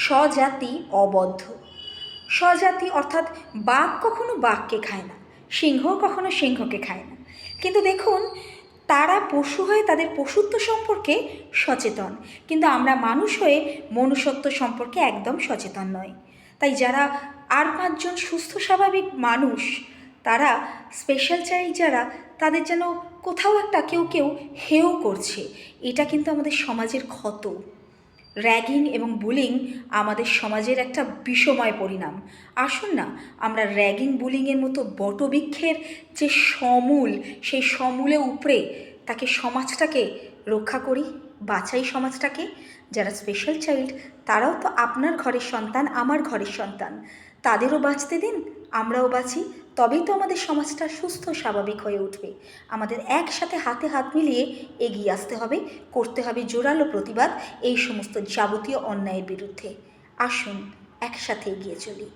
স্বজাতি অবদ্ধ। স্বজাতি অর্থাৎ বাঘ কখনো বাঘকে খায় না, সিংহ কখনো সিংহকে খায় না, কিন্তু দেখুন তারা পশু হয়ে তাদের পশুত্ব সম্পর্কে সচেতন, কিন্তু আমরা মানুষ হয়ে মনুষ্যত্ব সম্পর্কে একদম সচেতন নই। তাই যারা আর পাঁচজন সুস্থ স্বাভাবিক মানুষ, তারা স্পেশাল চাইল্ড যারা, তাদের যেন কোথাও একটা কেউ কেউ হেয় করছে। এটা কিন্তু আমাদের সমাজের ক্ষত। র্যাগিং এবং বুলিং আমাদের সমাজের একটা বিষময় পরিণাম। আসুন না আমরা র্যাগিং বুলিংয়ের মতো বটবৃক্ষের যে সমূল, সেই সমূলে উপড়ে তাকে সমাজটাকে রক্ষা করি, বাঁচাই সমাজটাকে। যারা স্পেশাল চাইল্ড তারাও তো আপনার ঘরের সন্তান, আমার ঘরের সন্তান, তাদেরও বাঁচতে দিন, আমরাও বাঁচি। তবেই তো আমাদের সমাজটা সুস্থ স্বাভাবিক হয়ে উঠবে। আমাদের একসাথে হাতে হাত মিলিয়ে এগিয়ে আসতে হবে, করতে হবে জোরালো প্রতিবাদ এই সমস্ত যাবতীয় অন্যায়ের বিরুদ্ধে। আসুন একসাথে এগিয়ে চলি।